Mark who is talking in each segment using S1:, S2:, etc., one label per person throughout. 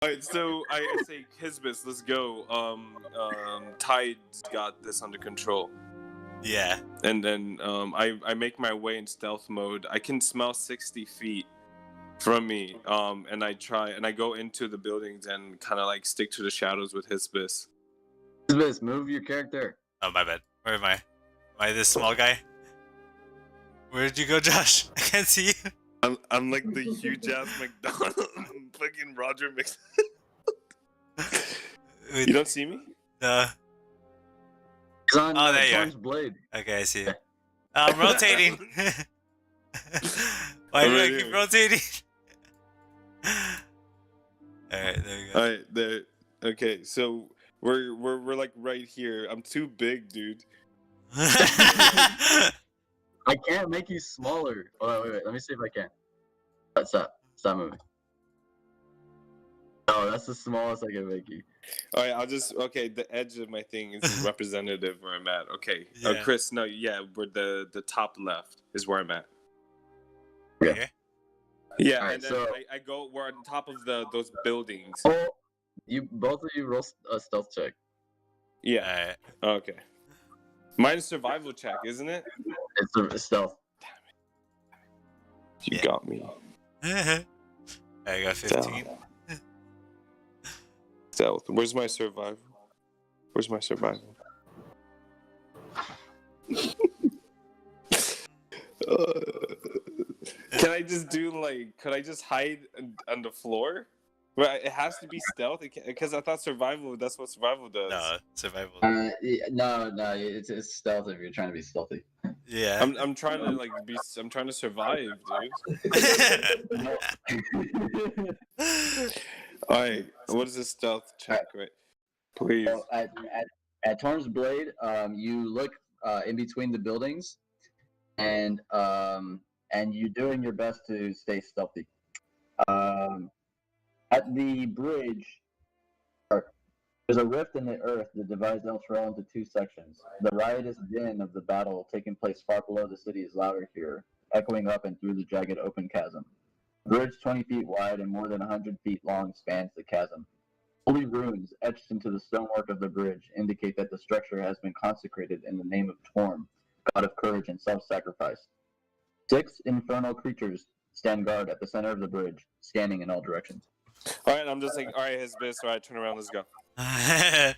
S1: Alright, so I say, Hisbis, let's go. Tide's got this under control.
S2: Yeah.
S1: And then I make my way in stealth mode. I can smell 60 feet from me. And I go into the buildings and kind of like stick to the shadows with Hisbis.
S3: Hisbis, move your character.
S2: Oh, my bad. Where am I? Am I this small guy? Where did you go, Josh? I can't see you.
S1: I'm like the huge ass McDonald fucking Roger Mix. You don't see me?
S3: He's on
S2: Oh, there you
S3: Torn's
S2: are.
S3: blade.
S2: Okay, I see you. I'm rotating. Why do I keep rotating? Alright, there we go.
S1: Alright, there. Okay, so we're like right here. I'm too big, dude.
S3: I can't make you smaller. Oh, wait. Let me see if I can. Stop moving. Oh, that's the smallest I can make you.
S1: Alright, the edge of my thing is representative where I'm at. Okay.
S2: Yeah.
S1: Chris, no, yeah, we're the top left is where I'm at.
S2: Okay.
S1: Yeah,
S3: Alright,
S1: and then
S3: so
S1: we're on top of those buildings.
S3: oh, both of you roll a stealth check.
S1: Yeah. Okay. Mine's survival check, isn't it?
S3: It's a stealth.
S1: You got me.
S2: I got 15.
S1: Stealth. Where's my survival? Where's my survival? Can I just could I just hide on the floor? Well, it has to be stealth because I thought survival. That's what survival does.
S2: No, survival.
S3: No, it's stealth if you're trying to be stealthy.
S2: Yeah.
S1: I'm trying to I'm trying to survive, dude. Alright, what is this stealth check? Right, please.
S3: So at Torn's blade, you look in between the buildings, and you're doing your best to stay stealthy. At the bridge, there's a rift in the earth that divides Eltrell into two sections. The riotous din of the battle taking place far below the city is louder here, echoing up and through the jagged open chasm. A bridge 20 feet wide and more than 100 feet long spans the chasm. Holy runes etched into the stonework of the bridge indicate that the structure has been consecrated in the name of Torm, god of courage and self-sacrifice. 6 infernal creatures stand guard at the center of the bridge, scanning in all directions.
S1: Alright, I'm just like, alright, Hisbis, alright, turn around, let's go.
S2: I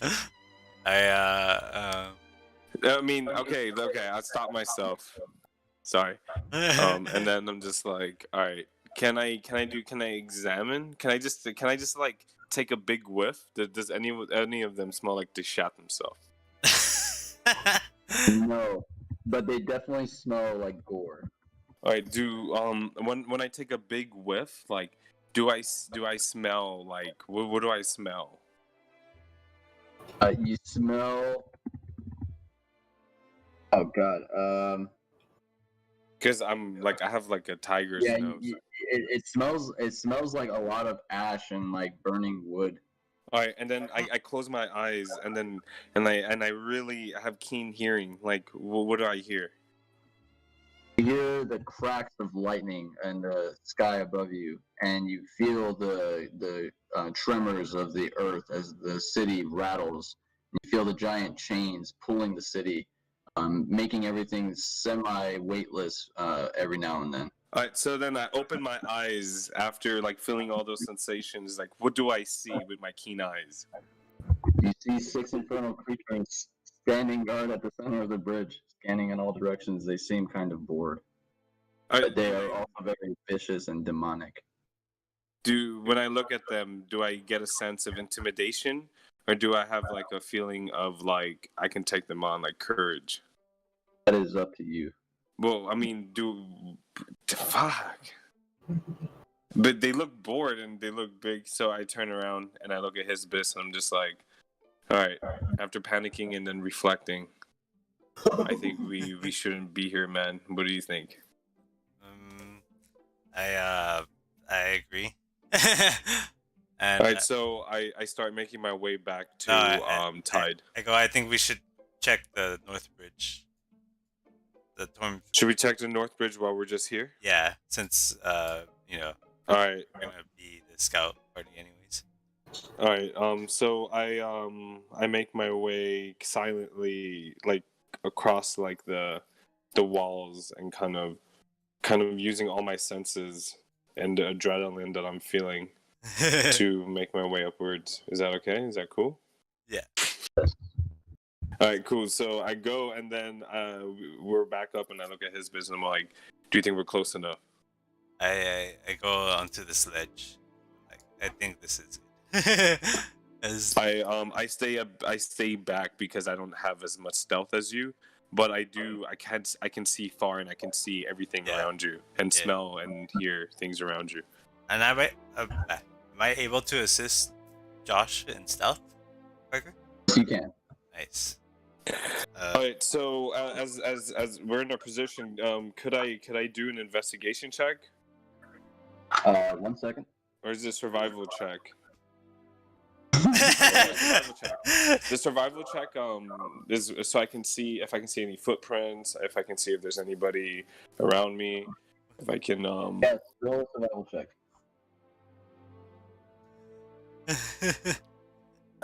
S1: mean, okay, I stopped myself. Sorry. And then I'm just like, alright, can I examine? Can I just like take a big whiff? Does any of them smell like they shot themselves?
S3: No, but they definitely smell like gore.
S1: Alright, when I take a big whiff, like, do I smell like what do I smell?
S3: You smell. Oh God.
S1: Because I'm like I have like a tiger's nose.
S3: It smells like a lot of ash and like burning wood.
S1: All right, and then I close my eyes, and I really have keen hearing. Like, what do I hear?
S3: You hear the cracks of lightning in the sky above you, and you feel the tremors of the earth as the city rattles. You feel the giant chains pulling the city, making everything semi-weightless every now and then.
S1: All right, so then I open my eyes after like feeling all those sensations. Like, what do I see with my keen eyes?
S3: You see 6 infernal creatures standing guard at the center of the bridge, scanning in all directions. They seem kind of bored. But they are also very vicious and demonic.
S1: When I look at them, do I get a sense of intimidation? Or do I have like a feeling of like I can take them on, like courage?
S3: That is up to you.
S1: Well, I mean, fuck. But they look bored and they look big, so I turn around and I look at Hisbis and I'm just like, all right, after panicking and then reflecting, I think we shouldn't be here, man. What do you think?
S2: I agree. And,
S1: all right, so I start making my way back to Tide.
S2: I think we should check the North Bridge.
S1: Should we check the North Bridge while we're just here?
S2: Yeah, since
S1: All right.
S2: we're gonna be the scout party anyways.
S1: All right. So I make my way silently, like across like the walls, and kind of using all my senses and the adrenaline that I'm feeling to make my way upwards. Is that okay? Is that cool?
S2: Yeah.
S1: All right, cool. So I go, and then we're back up, and I look at Hisbis, and I'm like, "Do you think we're close enough?"
S2: I go onto the sledge. Like, I think this is good. As
S1: I stay back because I don't have as much stealth as you, but I can see far, and I can see everything
S2: Yeah.
S1: around you and
S2: Yeah.
S1: smell and hear things around you.
S2: and am I able to assist Josh in stealth? Parker?
S3: Yes, you can.
S2: Nice.
S1: All right, so as we're in our position, could I do an investigation check,
S3: 1 second.
S1: or is it a survival check? Survival check. The survival check is so I can see if I can see any footprints, if I can see if there's anybody around me, if I can
S3: Yes, roll a survival check.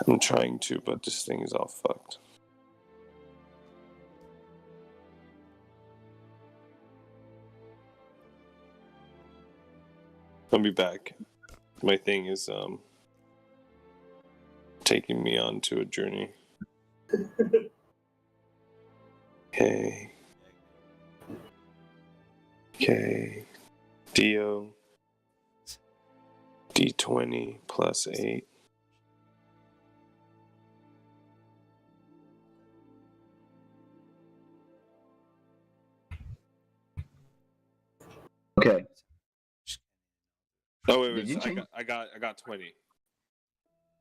S1: I'm trying to, but this thing is all fucked. I'll be back. My thing is taking me on to a journey. Okay. Okay. Dio. D20 plus 8.
S3: Okay.
S1: Oh wait,
S3: Did you
S1: so
S3: change?
S1: I got 20.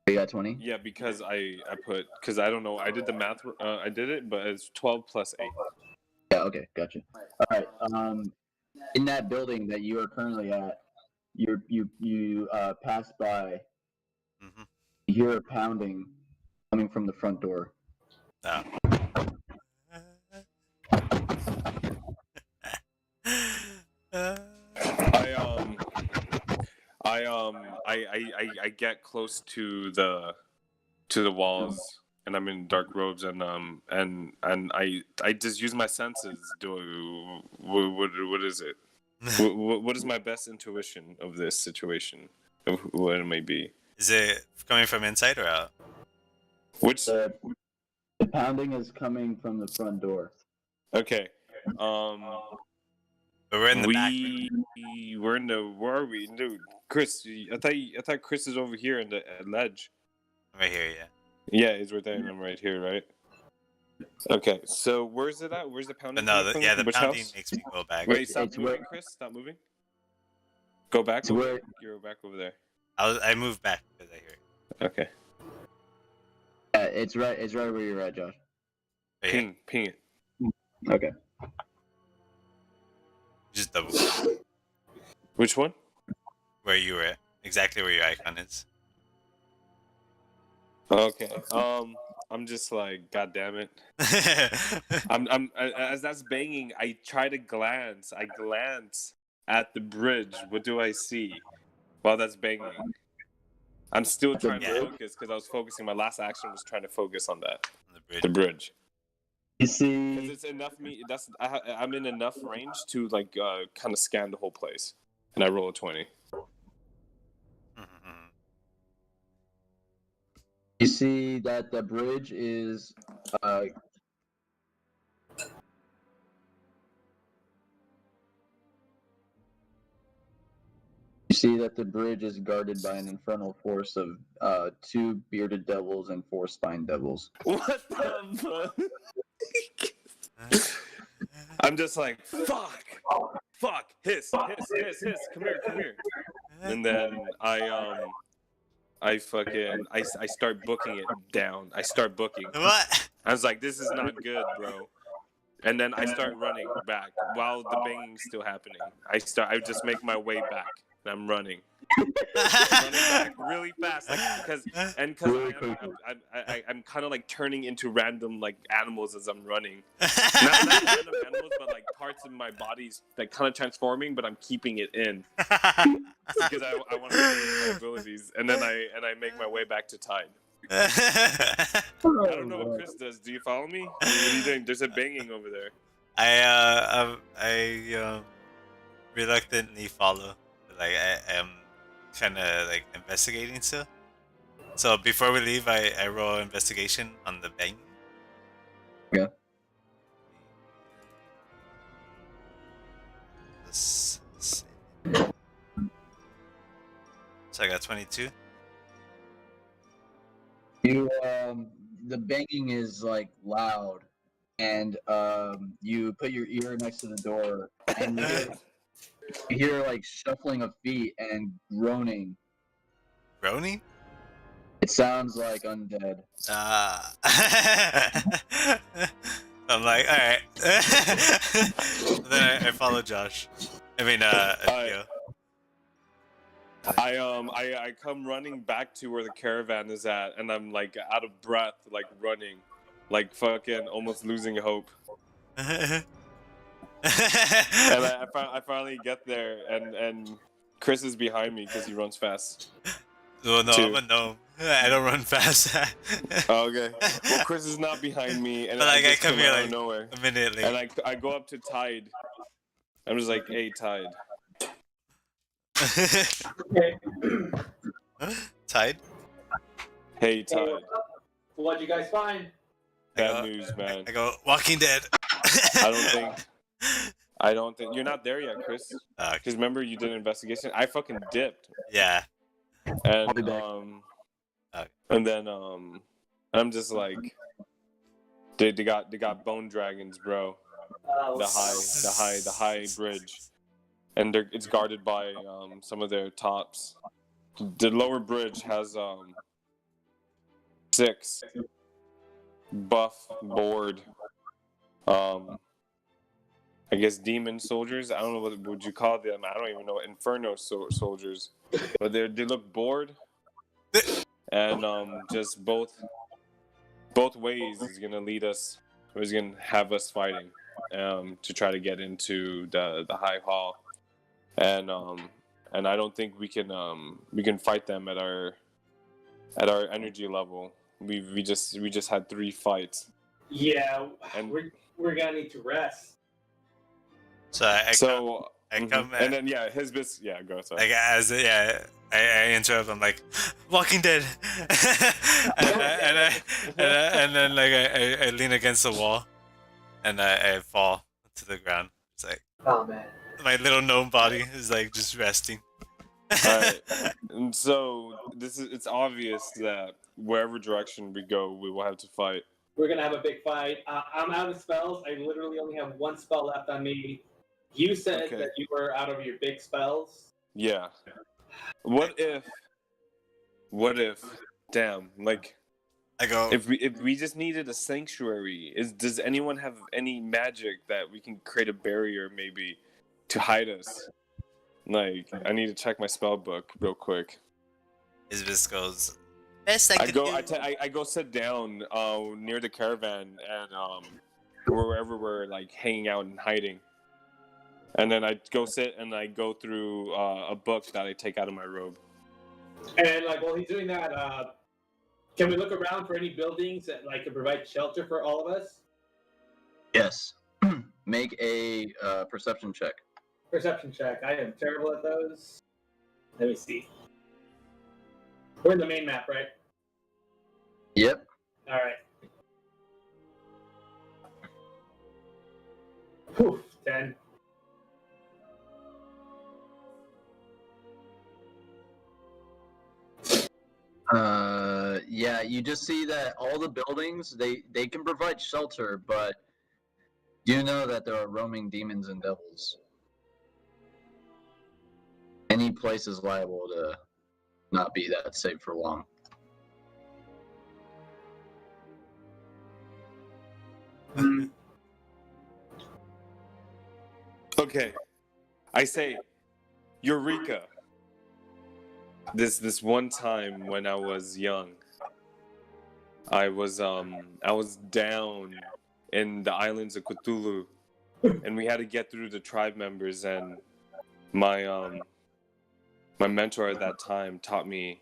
S3: You got 20?
S1: Yeah, because I put, because I don't know, I did the math. I did it, but it's 12 plus 8.
S3: Yeah, okay, gotcha. All right. In that building that you are currently at, you pass by.
S2: Mm-hmm.
S3: You hear a pounding coming from the front door.
S2: No.
S1: I get close to the walls, and I'm in dark robes, and I just use my senses. What is it? What is my best intuition of this situation, of what it may be?
S2: Is it coming from inside or out?
S1: Which
S3: The pounding is coming from the front door.
S1: okay,
S2: But we're in the back.
S1: we're in the, where are we, dude? Chris, I thought Chris is over here in the ledge.
S2: Right here, yeah.
S1: Yeah, he's right there, and I'm right here, right? Okay, so where's it at? Where's the pounding?
S2: But no,
S1: coming from?
S2: the
S1: Which
S2: pounding
S1: house?
S2: makes me go back.
S1: Wait, stop
S3: It's
S1: moving,
S3: where-
S1: Chris. Stop moving. Go back.
S3: It's
S1: Over
S3: where-
S1: there. You're back over there.
S2: I moved back because I hear it.
S1: Okay.
S3: It's right where you're at, Josh.
S2: Right here.
S1: Ping it.
S3: Okay.
S2: Just double
S1: Which one?
S2: where you were at. Exactly where your icon is.
S1: Okay. I'm just like, God damn it. As that's banging, I try to glance. I glance at the bridge. What do I see while that's banging? I'm still trying to focus because I was focusing. My last action was trying to focus on that.
S2: On the bridge.
S1: The bridge.
S3: You
S1: Because
S3: see,
S1: it's enough I'm in enough range to like kind of scan the whole place, and I roll a 20.
S2: Mhm.
S3: you see that the bridge is you see that the bridge is guarded by an infernal force of 2 bearded devils and 4 spine devils.
S1: What the fuck? I'm just like, fuck, hiss, come here. And then I start booking it down. I start booking.
S2: What?
S1: I was like, this is not good, bro. And then I start running back while the banging's still happening. I just make my way back, and I'm running. running back really fast, like because
S3: Really quickly.
S1: I'm kind of like turning into random like animals as I'm running. Not random animals, but like parts of my body's like kind of transforming, but I'm keeping it in because I want to use my abilities, and then I make my way back to Tide. I don't know what Chris does. Do you follow me? What are you doing? There's a banging over there.
S2: I reluctantly follow. Like I am kind of like investigating still. So before we leave, I roll investigation on the bang.
S3: Yeah.
S2: So I got 22.
S3: You the banging is like loud, and you put your ear next to the door, and you hear like shuffling of feet and groaning.
S2: Groaning?
S3: It sounds like undead.
S2: I'm like, all right. Then I follow Josh. I mean, Theo.
S1: I come running back to where the caravan is at, and I'm like out of breath, like running, like fucking almost losing hope. And I finally get there, and Chris is behind me because he runs fast.
S2: Oh no,
S1: too.
S2: I'm a gnome. I don't run fast.
S1: Oh, okay. Well, Chris is not behind me, and
S2: But like, I
S1: just
S2: come here
S1: out
S2: like
S1: of nowhere.
S2: a minute late.
S1: And I go up to Tide. I'm just like, hey, Tide.
S2: Tide?
S1: Hey, Tide.
S4: What'd you guys find?
S1: Bad news, man.
S2: I go, Walking Dead.
S1: I don't think you're not there yet, Chris. Because remember you did an investigation. I fucking dipped.
S2: Yeah.
S1: And and then I'm just like, they got bone dragons, bro. The high bridge, and it's guarded by some of their tops. The lower bridge has 6 buff board I guess demon soldiers. I don't know what would you call them. I don't even know. Inferno soldiers, but they look bored, and just both ways is gonna lead us. Or is gonna have us fighting to try to get into the high hall, and I don't think we can fight them at our energy level. We just had 3 fights.
S4: Yeah,
S1: and
S4: we're gonna need to rest.
S2: So I come
S1: and then Hisbis, go sorry.
S2: Like I interrupt. I'm like, Walking Dead, and then like I lean against the wall, and I fall to the ground. It's like,
S4: oh man,
S2: my little gnome body is like just resting.
S1: Alright, and so it's obvious that wherever direction we go, we will have to fight.
S4: We're gonna have a big fight. I'm out of spells. I literally only have 1 spell left on me. You said that you were out of your big spells.
S1: Yeah. What if? Damn, like.
S2: I go.
S1: If we just needed a sanctuary, does anyone have any magic that we can create a barrier maybe to hide us? Like, I need to check my spell book real quick.
S2: Hisbis goes. Best I
S1: go sit down near the caravan and wherever we're like hanging out and hiding. And then I go sit and I go through a book that I take out of my robe.
S4: And like while he's doing that, can we look around for any buildings that like can provide shelter for all of us?
S3: Yes. Make a perception check.
S4: Perception check. I am terrible at those. Let me see. We're in the main map, right?
S3: Yep.
S4: All right. Whew, 10.
S3: Yeah, you just see that all the buildings, they can provide shelter, but you know that there are roaming demons and devils. Any place is liable to not be that safe for long.
S1: Okay. I say, Eureka. this one time when I was young, I was down in the islands of Cthulhu, and we had to get through the tribe members, and my my mentor at that time taught me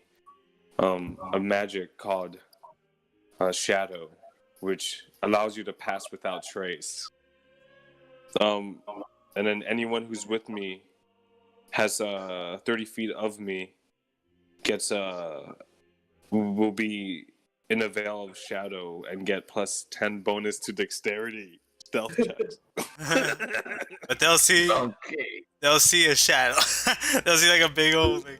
S1: a magic called Shadow, which allows you to pass without trace. And then anyone who's with me has 30 feet of me gets will be in a veil of shadow and get plus 10 bonus to dexterity stealth checks.
S2: But they'll see a shadow. They'll see like a big old like.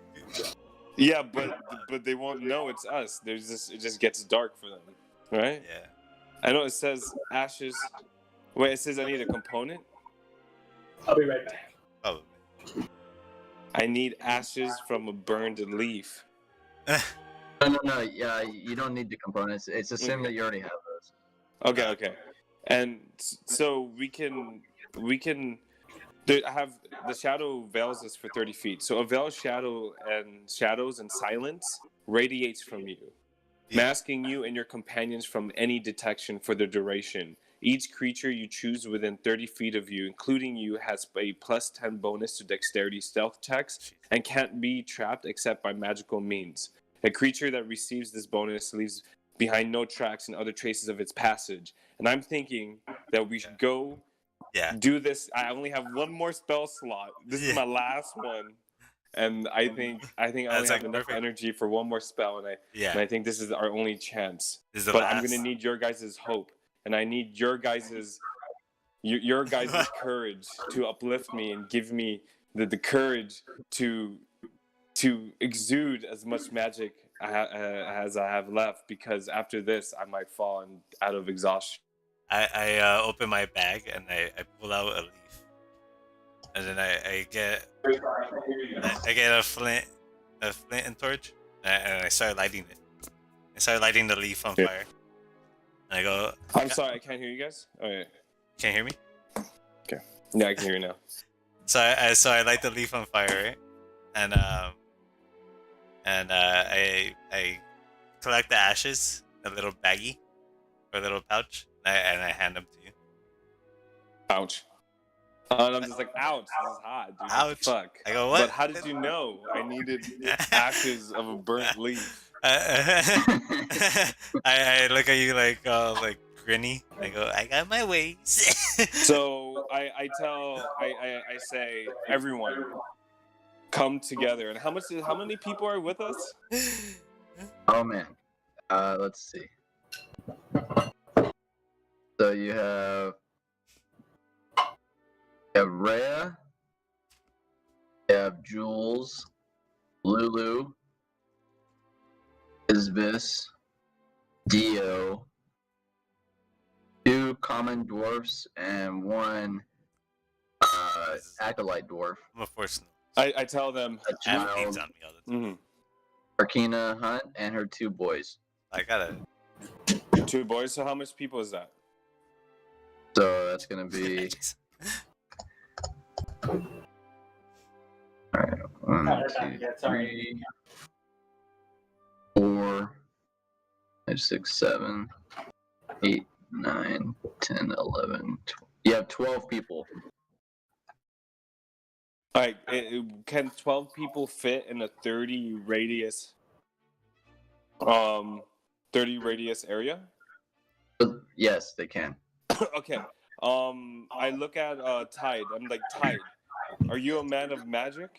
S1: Yeah, but they won't know it's us. There's just it just gets dark for them, right?
S2: Yeah.
S1: I know it says ashes. Wait, it says I need a component.
S4: I'll be right back.
S2: Oh.
S1: I need ashes from a burned leaf.
S3: No. Yeah, you don't need the components. It's assumed that you already have those.
S1: Okay. And so we can have the shadow veils us for 30 feet. So a veil shadow and shadows and silence radiates from you, masking you and your companions from any detection for the duration. Each creature you choose within 30 feet of you, including you, has a plus 10 bonus to dexterity stealth checks and can't be trapped except by magical means. A creature that receives this bonus leaves behind no tracks and other traces of its passage. And I'm thinking that we should go do this. I only have one more spell slot. This is my last one. And I think I only have enough energy for one more spell, and I think this is our only chance. But I'm gonna need your guys' hope, and I need your guys' courage to uplift me and give me the courage to exude as much magic as I have left, because after this I might fall out of exhaustion.
S2: I open my bag and I pull out a leaf, and then I get a flint and torch, and I start lighting it. I start lighting the leaf on fire. And I go.
S1: I'm sorry, I can't hear you guys. Oh yeah.
S2: Can't hear me?
S1: Okay. Yeah, I can hear you now.
S2: So I light the leaf on fire, right? And I collect the ashes, a little baggie, or a little pouch, and I hand them to you.
S1: Ouch. And I'm just like, ouch, this is hot, dude.
S2: Ouch.
S1: Fuck.
S2: I go, what?
S1: But how did you know I needed ashes of a burnt leaf?
S2: I look at you like grinny. I go, I got my ways.
S1: So I say, everyone, come together. And how many people are with us?
S3: Oh man. Let's see. So you have Rhea, you have Jules, Lulu, Hisbis, Dio, 2 common dwarfs, and 1 acolyte dwarf.
S2: I'm a force.
S1: I tell them.
S3: A child,
S2: on me all the time.
S3: Arkina Hunt, and her 2 boys.
S2: I got it.
S1: 2 boys. So how much people is that?
S3: So that's gonna be. Alright, 1, 2, 3, 4, 5, 6, 7, 8, 9, 10, 11, 12. You have 12 people.
S1: All right. Can 12 people fit in a 30 radius? 30 radius area?
S3: Yes, they can.
S1: Okay. I look at Tide. I'm like, Tide, are you a man of magic?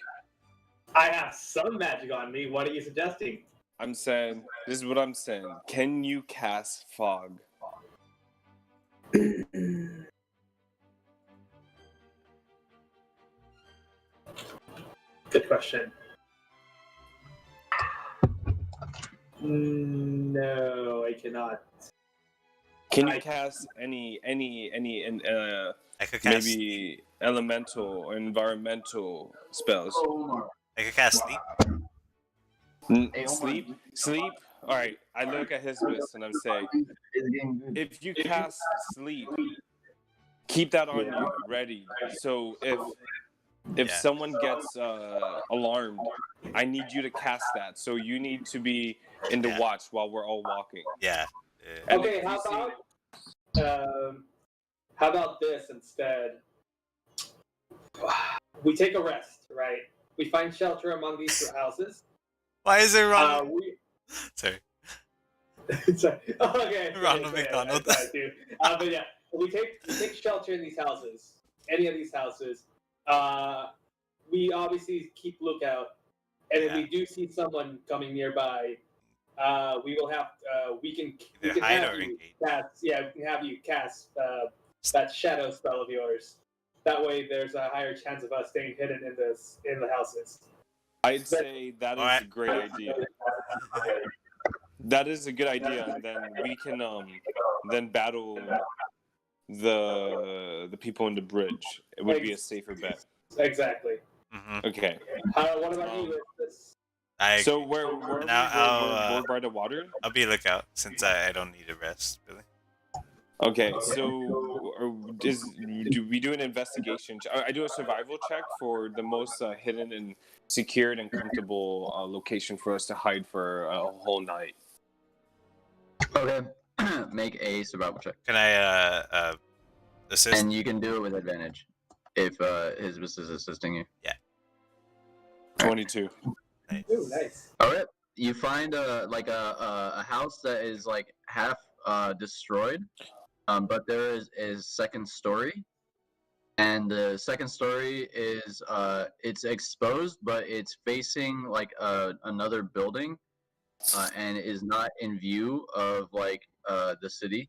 S4: I have some magic on me. What are you suggesting?
S1: I'm saying, this is what I'm saying. Can you cast fog?
S4: Good question. No, I cannot.
S1: Can you cast any
S2: I could cast
S1: maybe elemental or environmental spells?
S2: I could cast sleep.
S1: Sleep. All right. I look at Hisbis and I'm saying, if you cast sleep, keep that on you, ready. So if If
S2: Yeah.
S1: someone gets alarmed, I need you to cast that. So you need to be in the
S2: Yeah.
S1: watch while we're all walking.
S2: Yeah.
S1: And
S4: Okay,
S1: if you
S4: how about this instead? We take a rest, right? We find shelter among these houses.
S2: Why is it Ronald? Sorry.
S4: Okay.
S2: Ronald McDonald.
S4: But yeah, we take shelter in these houses. Any of these houses. We obviously keep lookout, and if we do see someone coming nearby, we will have we can
S2: Either hide
S4: have
S2: or
S4: you
S2: engage.
S4: cast. Yeah, we can have you cast that shadow spell of yours. That way, there's a higher chance of us staying hidden in the houses.
S1: I'd say that is
S2: Alright.
S1: a great idea. That is a good idea, and then we can then battle the people in the bridge. It would be a safer bet.
S4: Exactly.
S2: Mm-hmm.
S1: Okay.
S4: What about you with this?
S1: So where are we? We're by the water?
S2: I'll be lookout since I don't need a rest, really.
S1: Okay, so do we do an investigation? I do a survival check for the most hidden and secured and comfortable location for us to hide for a whole night.
S3: Okay. Make a survival check.
S2: Can I assist?
S3: And you can do it with advantage if Hisbis is assisting you.
S1: 22.
S2: Nice.
S4: Ooh, nice.
S3: All right. You find a house that is like half destroyed, but there is second story, and the second story is it's exposed, but it's facing like another building, and is not in view of like the city.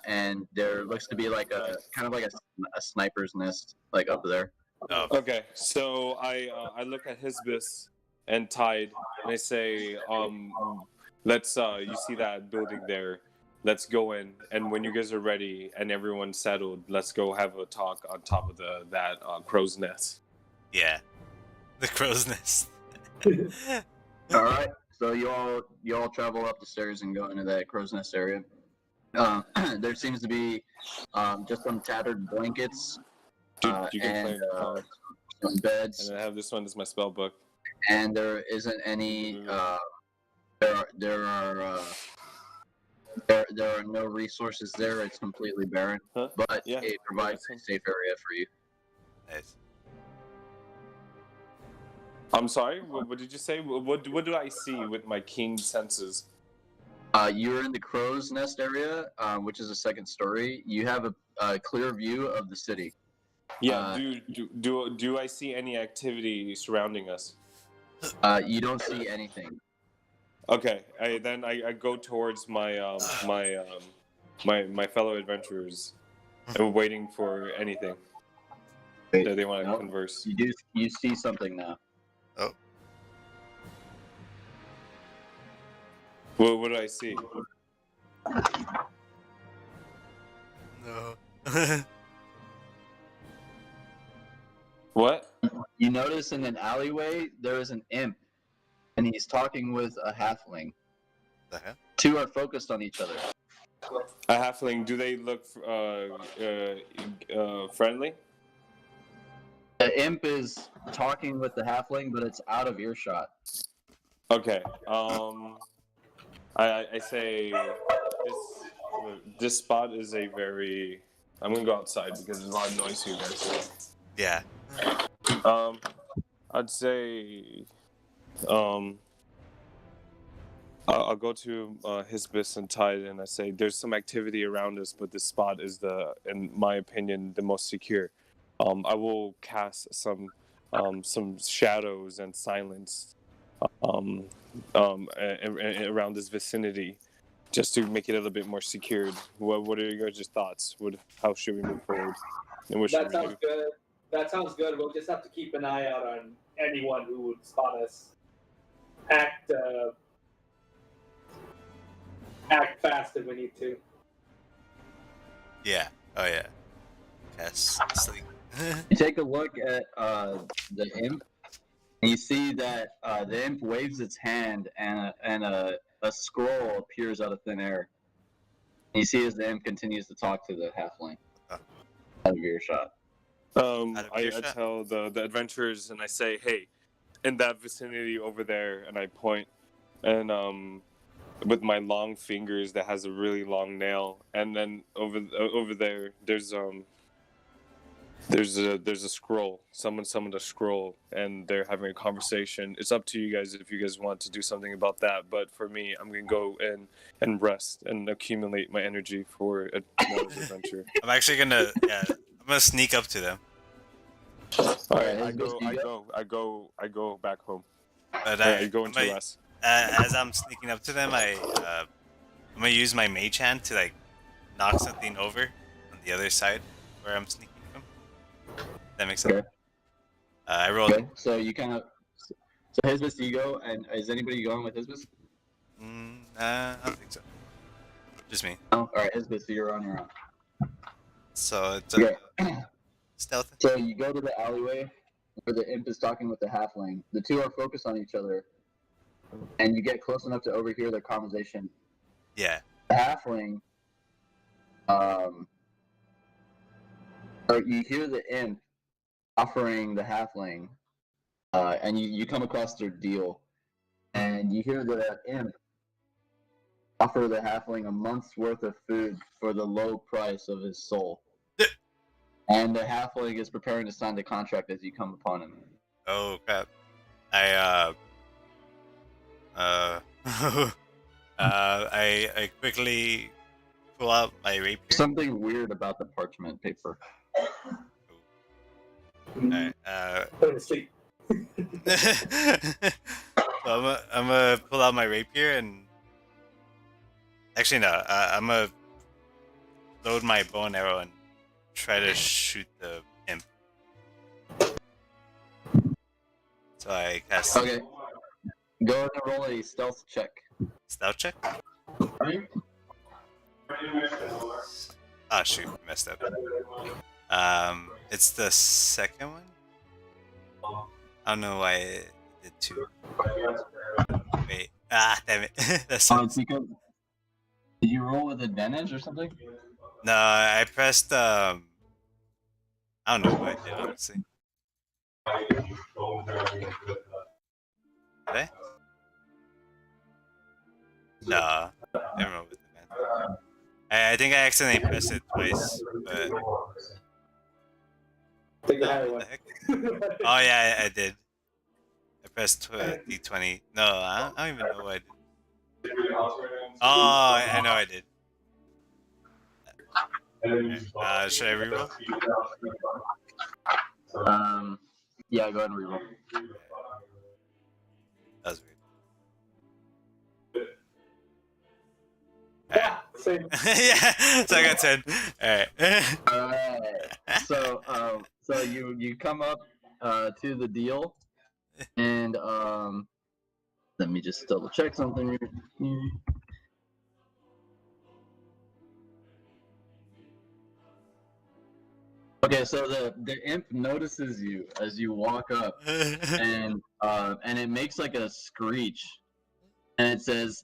S3: And there looks to be like a kind of like a sniper's nest like up there.
S2: Oh,
S1: Okay, so I look at Hisbis and Tide, and I say, let's you see that building there? Let's go in, and when you guys are ready and everyone's settled, let's go have a talk on top of that crow's nest.
S2: yeah. The crow's nest.
S3: All right. So you all travel up the stairs and go into that crow's nest area. There seems to be just some tattered blankets.
S1: Dude, you can
S3: and
S1: play the phone.
S3: some beds,
S1: And I have this one as my spell book.
S3: and there isn't any. There are no resources there. It's completely barren,
S1: Huh?
S3: but
S1: Yeah,
S3: it provides
S1: yeah,
S3: a safe area for you.
S2: Nice.
S1: I'm sorry. What did you say? What do I see with my keen senses?
S3: You're in the crow's nest area, which is a second story. You have a clear view of the city.
S1: Yeah. Do I see any activity surrounding us?
S3: You don't see anything.
S1: Okay. I go towards my my fellow adventurers, and waiting for anything that they want to
S3: Nope.
S1: converse.
S3: You see something now.
S2: Oh.
S1: What do I see?
S2: No.
S1: What?
S3: You notice in an alleyway there is an imp, and he's talking with a halfling.
S2: The hell?
S3: Two are focused on each other.
S1: A halfling? Do they look friendly?
S3: The imp is talking with the halfling, but it's out of earshot.
S1: Okay. I say this spot is a very. I'm gonna go outside because there's a lot of noise here, guys.
S2: Yeah.
S1: I'd say, I'll go to Hisbis and Tide, and I say there's some activity around us, but this spot is in my opinion, the most secure. I will cast some shadows and silence, around this vicinity, just to make it a little bit more secured. What are your guys' thoughts? How should we move forward? And what should
S4: That
S1: we
S4: sounds
S1: do?
S4: good. That sounds good. We'll just have to keep an eye out on anyone who would spot us. Act fast if we need to.
S2: Yeah. Oh yeah. Yes. Sleep.
S3: You take a look at the imp, and you see that the imp waves its hand, and a scroll appears out of thin air. And you see as the imp continues to talk to the halfling out of earshot.
S2: Out of
S1: I
S2: earshot?
S1: tell the adventurers and I say, hey, in that vicinity over there, and I point, and with my long fingers that has a really long nail, and then over there, there's a scroll. Someone summoned a scroll, and they're having a conversation. It's up to you guys if you guys want to do something about that. But for me, I'm gonna go in and rest and accumulate my energy for tomorrow's adventure.
S2: I'm actually gonna I'm gonna sneak up to them.
S1: All right,
S3: Alright,
S1: I go back home.
S2: But
S1: I go
S2: I'm
S1: into rest.
S2: as I'm sneaking up to them, I'm gonna use my mage hand to like knock something over on the other side where I'm sneaking from. That makes sense.
S3: Okay.
S2: I rolled.
S3: Okay, so you kind of. So Hisbis, do you go? And is anybody going with Hisbis?
S2: I don't think so. Just me.
S3: No. Alright, Hisbis, so you're on your own.
S2: So it's
S3: Okay.
S2: stealth.
S3: So you go to the alleyway where the imp is talking with the halfling. The two are focused on each other, and you get close enough to overhear their conversation.
S2: Yeah.
S3: The halfling, or you hear the imp offering the halfling, and you come across their deal, and you hear the imp offer the halfling a month's worth of food for the low price of his soul. And the halfling is preparing to sign the contract as you come upon him.
S2: Oh crap. I I quickly pull out my rapier.
S3: Something weird about the parchment paper.
S2: Alright,
S4: Go to sleep.
S2: so I'm gonna pull out my rapier and actually no, I'm gonna load my bow and arrow and try to shoot the imp. So I cast
S3: Okay. Go ahead and roll a stealth check.
S2: stealth check. Ah shoot, messed up. It's the second one. I don't know why it did two. Wait, damn it. That's
S3: Because did you roll with advantage or something?
S2: no, I pressed I don't know what I did honestly. Did I? No, I don't remember what the man. I think I accidentally pressed it twice, but
S4: Take the
S2: what
S4: higher
S2: the
S4: one.
S2: heck? Oh yeah, I did. I pressed D20. No, I don't even know what I did. Oh, I know I did. Should I reroll?
S3: Yeah, go ahead and reroll.
S2: That was weird.
S4: Ah, same.
S2: Yeah, so I got 10. Alright.
S3: Alright. So you come up to the deal, and let me just double check something here. Okay, so the imp notices you as you walk up, and it makes like a screech, and it says,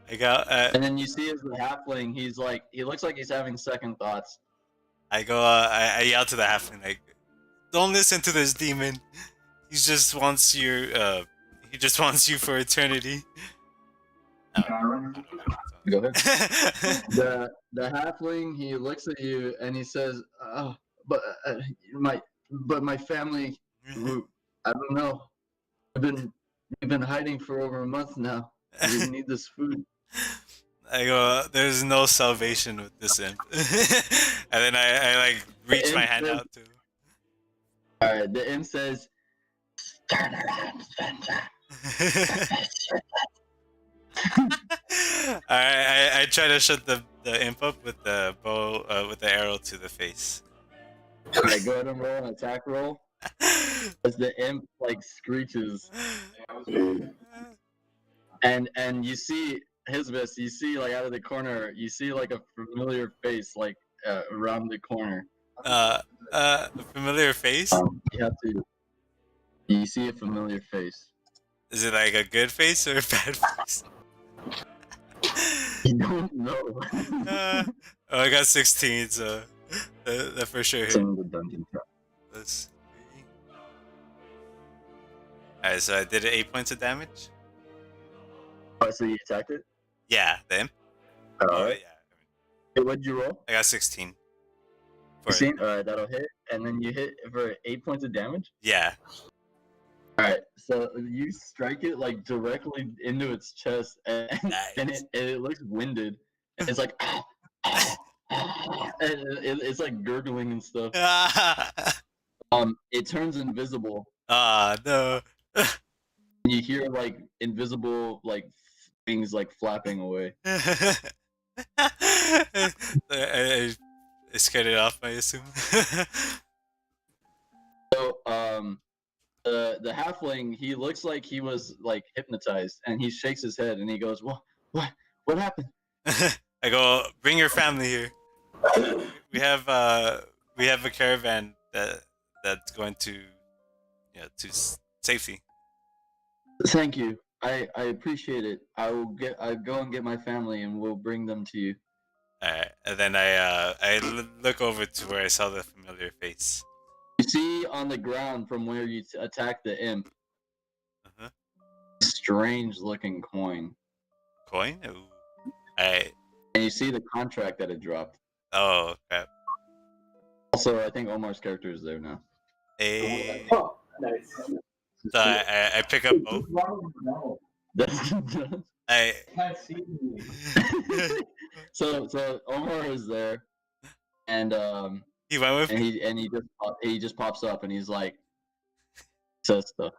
S2: I got
S3: and then you see as the halfling, he looks like he's having second thoughts.
S2: I go I yell to the halfling like, don't listen to this demon. He just wants you for eternity.
S3: Go ahead. The halfling, he looks at you and he says, "Oh, but my family, I don't know. We've been hiding for over a month now. We need this food."
S2: I go, there's no salvation with this imp. And then I like reach my hand out to him.
S3: Alright, the imp says, "Turn around, Spencer."
S2: I try to shut the imp up with the bow with the arrow to the face.
S3: Alright, go ahead and roll an attack roll. As the imp like screeches. And you see Hisbis, you see like out of the corner, you see like a familiar face like around the corner.
S2: A familiar face?
S3: You see a familiar face.
S2: Is it like a good face or a bad face?
S3: You don't know.
S2: Oh, I got 16, so that for sure hit.
S3: Sing the dungeon trap.
S2: Let's see. Alright, so I did 8 points of damage.
S3: Oh, so you attacked it?
S2: Yeah, the imp.
S3: All
S2: Oh,
S3: right.
S2: yeah.
S3: Hey, what'd you roll?
S2: I got 16. For
S3: 16? All right, that'll hit. And then you hit for 8 points of damage?
S2: Yeah.
S3: All right, so you strike it like directly into its chest, and,
S2: Nice.
S3: and it looks winded. And it's like, and it's like gurgling and stuff. It turns invisible.
S2: Ah, no.
S3: And you hear like invisible like things like flapping away.
S2: I scared it off, I assume.
S3: So the halfling, he looks like he was like hypnotized, and he shakes his head and he goes, what happened?
S2: I go, bring your family here. We have a caravan that's going to safety.
S3: Thank you. I appreciate it. I'll go and get my family and we'll bring them to you.
S2: Alright, and then I look over to where I saw the familiar face.
S3: You see on the ground from where you attacked the imp,
S2: Uh-huh.
S3: strange looking coin.
S2: Coin? Ooh. And
S3: you see the contract that it dropped.
S2: Oh, crap.
S3: Also, I think Omar's character is there now.
S4: Oh, nice.
S2: So I pick up both. I
S3: can't see me. So Omar is there, and
S2: he went with me.
S3: he just pops up and he's like says stuff.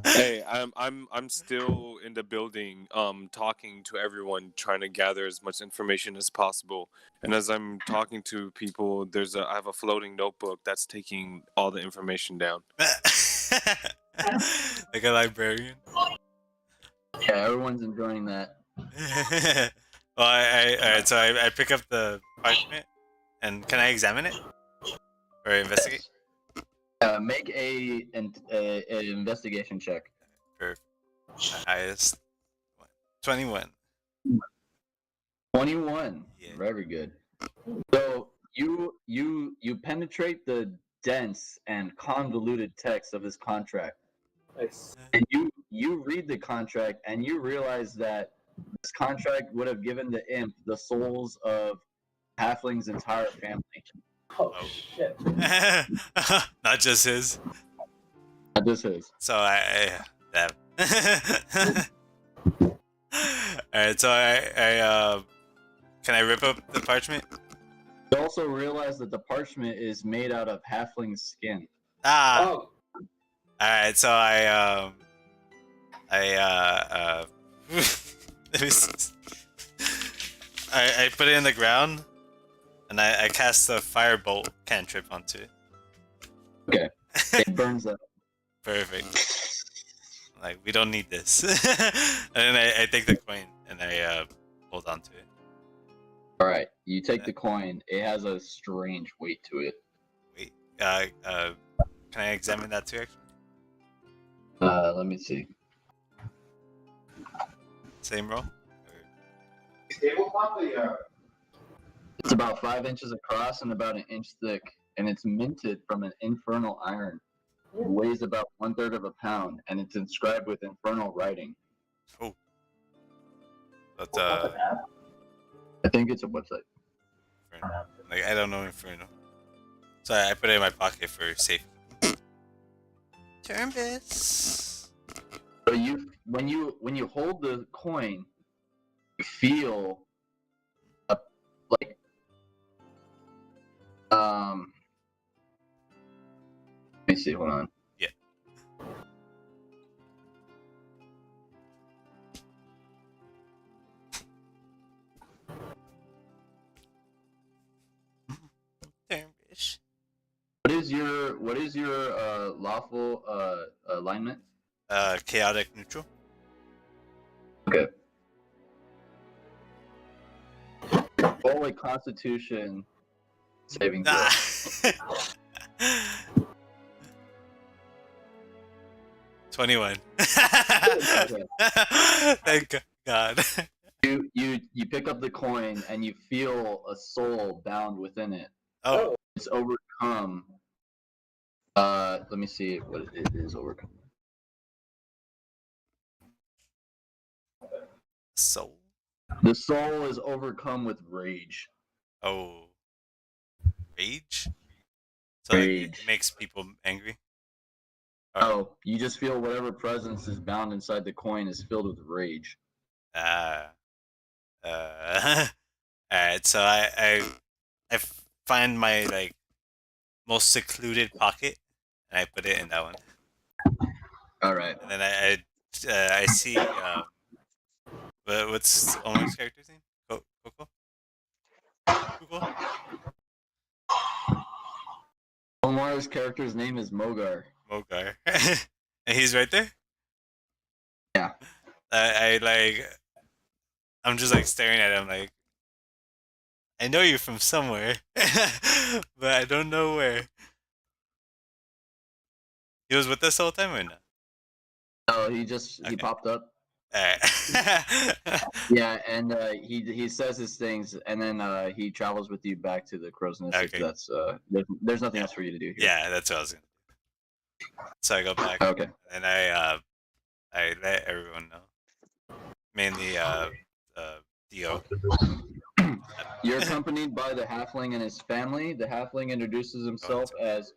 S1: Hey, I'm still in the building, talking to everyone, trying to gather as much information as possible. And as I'm talking to people, I have a floating notebook that's taking all the information down.
S2: Like a librarian.
S3: Yeah, everyone's enjoying that.
S2: Well, alright, so I pick up the parchment, and can I examine it or investigate?
S3: Make an investigation check.
S2: Perfect. Highest 21.
S3: 21.
S2: Yeah.
S3: Very good. So you penetrate the dense and convoluted text of this contract.
S4: Nice.
S3: And you read the contract and you realize that this contract would have given the imp the souls of Halfling's entire family.
S4: Oh, shit.
S2: Not just his.
S3: Not just his.
S2: So damn. Alright, so I can I rip up the parchment?
S3: You also realize that the parchment is made out of halfling skin.
S4: Oh.
S2: Alright, so I put it in the ground, and I cast a firebolt cantrip onto it.
S3: Okay. It burns up.
S2: Perfect. Like, we don't need this. And then I take the coin and I hold on to it.
S3: Alright, you take the coin. It has a strange weight to it.
S2: Wait, can I examine that too, actually?
S3: Let me see.
S2: Same roll?
S3: It's about 5 inches across and about 1 inch thick, and it's minted from an infernal iron. It weighs about 1/3 of a pound, and it's inscribed with infernal writing.
S2: Oh. But,
S3: I think it's a website.
S2: Inferno. Like, I don't know Inferno. So I put it in my pocket for safety. Turbis.
S3: So when you hold the coin, you feel like let me see, hold on.
S2: Yeah. Turbis.
S3: What is your lawful alignment?
S2: Chaotic neutral.
S3: Okay. Roll a Constitution saving throw.
S2: 21.
S3: Okay.
S2: Thank God. God.
S3: You pick up the coin and you feel a soul bound within it.
S2: Oh,
S3: It's overcome. Let me see what it is overcome.
S2: soul.
S3: The soul is overcome with rage.
S2: Oh, rage. So like, it
S3: Rage.
S2: makes people angry.
S3: Oh, you just feel whatever presence is bound inside the coin is filled with rage.
S2: Ah. Alright. So I find my like most secluded pocket and I put it in that one.
S3: All right.
S2: And then I see what's Omar's character's name? Coco. Coco.
S3: Omar's character's name is Mogar.
S2: Mogar. And he's right there.
S3: Yeah.
S2: I like. I'm just like staring at him like. I know you from somewhere, but I don't know where. He was with us the whole time or not?
S3: Oh, he
S2: Okay.
S3: popped up.
S2: Alright.
S3: Yeah, and he says his things, and then he travels with you back to the crow's nest.
S2: Okay.
S3: If that's there's nothing else for you to do here.
S2: Yeah, that's what I was gonna do. So I go back
S3: Okay.
S2: and I let everyone know. Mainly Dio.
S3: You're accompanied by the halfling and his family. The halfling introduces himself as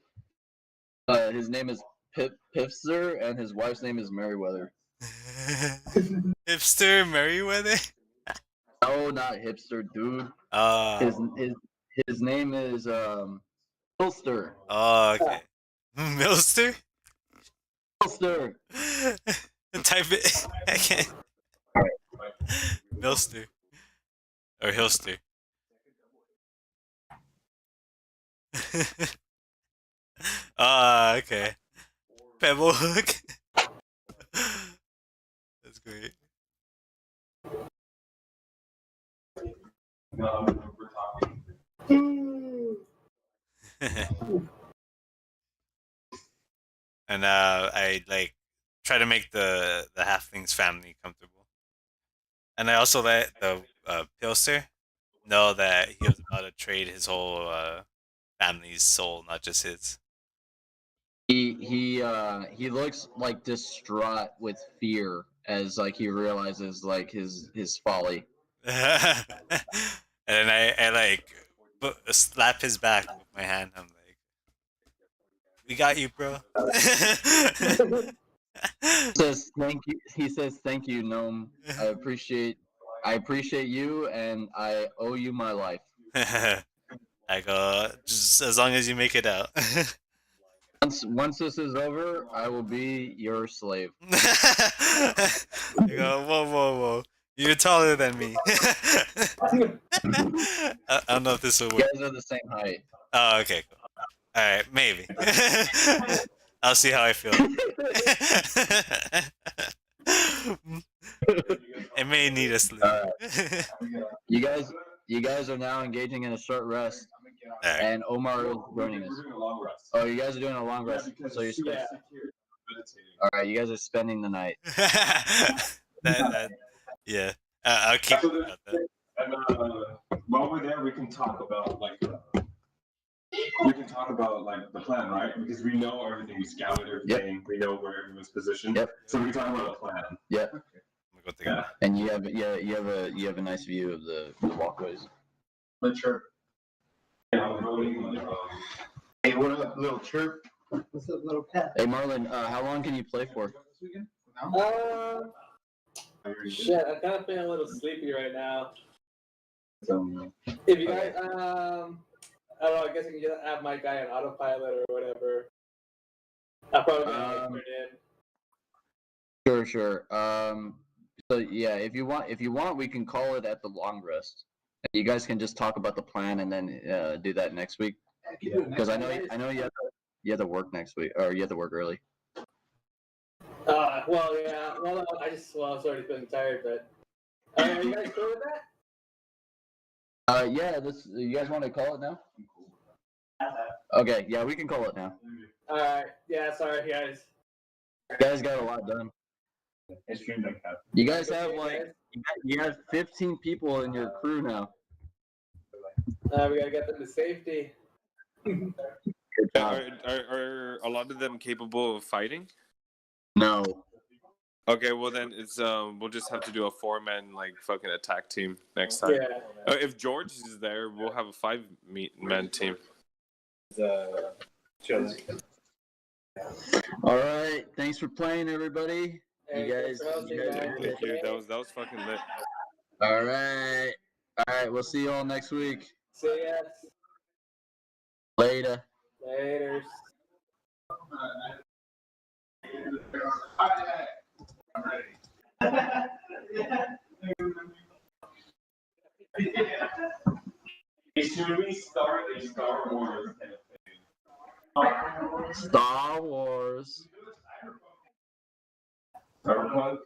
S3: his name is Pifzer, and his wife's name is Merryweather.
S2: Hipster Merryweather?
S3: No, not hipster, dude. His name is Milster.
S2: Oh, okay. Milster?
S3: Milster.
S2: Type it. I can't. Milster. Or Hilster. Ah, okay. Pebble hook. That's great. And I like try to make the halfling's family comfortable, and I also let the Pilster know that he was about to trade his whole family's soul, not just his.
S3: He looks like distraught with fear as like he realizes like his folly.
S2: And then I like slap his back with my hand. I'm like, "We got you, bro."
S3: He says thank you, gnome. I appreciate you, and I owe you my life.
S2: I go, just as long as you make it out.
S3: Once this is over, I will be your slave.
S2: I go, whoa. You're taller than me. I don't know if this will
S3: You
S2: work.
S3: guys are the same height.
S2: Oh, okay, cool. Alright, maybe. I'll see how I feel. It may need a sleep.
S3: You guys are now engaging in a short rest,
S2: Alright.
S3: and Omar is joining us. Oh, you guys are doing a long rest, so you're
S4: Yeah.
S3: all right. You guys are spending the night.
S2: Yeah. I'll keep
S1: So
S2: about that.
S1: And while we're there, we can talk about the plan, right? Because we know everything. We scouted everything.
S3: Yep.
S1: We know where everyone's positioned.
S3: Yep.
S1: So we can talk about a plan.
S3: Yep.
S2: I'm gonna go take a nap.
S3: And you have a nice view of the walkways.
S1: Let's chirp.
S3: Hey, what up, little chirp?
S5: What's up, little cat?
S3: Hey, Marlon, how long can you play for?
S4: Shit, I'm kind of feeling a little sleepy right now. If you guys, I don't know, I guess I can just have my guy on autopilot or whatever. I'll probably turn in.
S3: Sure. So yeah, if you want, we can call it at the long rest. You guys can just talk about the plan and then do that next week. Because I know you have to work next week, or you have to work early.
S4: Well, yeah. Well, I was already feeling tired, but are you guys cool with that?
S3: Yeah. You guys want to call it now? Okay. Yeah, we can call it now.
S4: All right. Yeah. Sorry, guys.
S3: You guys got a lot done. You guys have You got 15 people in your crew now.
S4: We gotta get them to safety.
S3: Good job.
S1: Are a lot of them capable of fighting?
S3: No.
S1: Okay, well then it's we'll just have to do a 4-man like fucking attack team next time.
S4: Yeah.
S1: If George is there, we'll have a 5-man team.
S3: All right. Thanks for playing, everybody.
S4: Hey,
S3: You guys.
S4: thanks for hosting, man.
S1: Thank you. That was fucking lit.
S3: All right. All right. We'll see you all next week.
S4: See ya.
S3: Later.
S4: Later.
S5: Should we start a Star Wars campaign?
S3: Star Wars.
S5: Cyberpunk?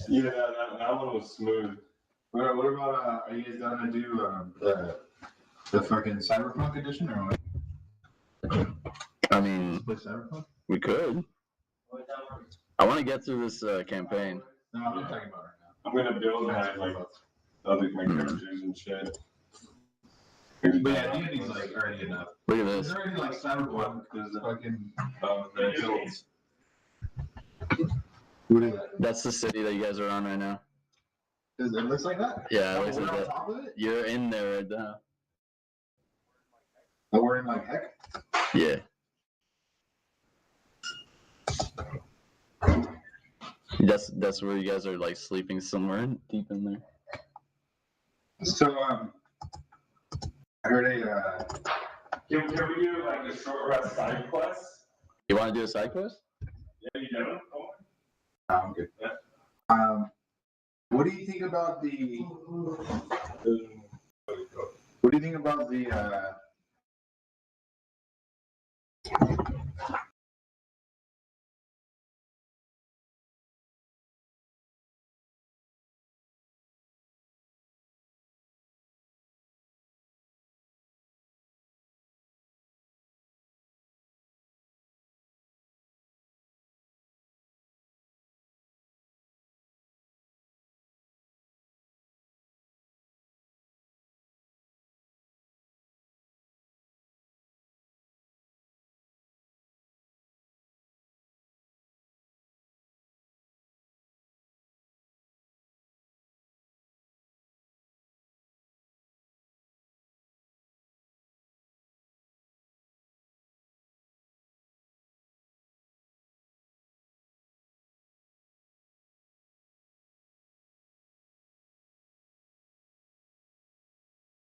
S5: Yeah, that one was smooth.
S6: What about, are you guys gonna do the fucking Cyberpunk edition or what?
S3: I mean,
S6: Play Cyberpunk?
S3: we could. I want to get through this campaign.
S6: No, I'm not talking about right now.
S5: I'm gonna build my characters and shit.
S6: But yeah, D&D's like already enough.
S3: Look at
S6: There's
S3: this.
S6: already like Cyberpunk, there's fucking
S5: Builds.
S6: what is that?
S3: That's the city that you guys are on right now.
S6: It looks like that?
S3: Yeah, it
S6: Oh,
S3: looks
S6: we're
S3: like
S6: on
S3: that.
S6: top of it?
S3: You're in there right now.
S6: Oh, we're in like heck?
S3: Yeah. That's where you guys are like sleeping somewhere deep in there.
S6: So, I heard a,
S5: Can we do like a short rest side quest?
S3: You want to do a side quest?
S5: Yeah, you know?
S6: I'm good. What do you think about what do you think about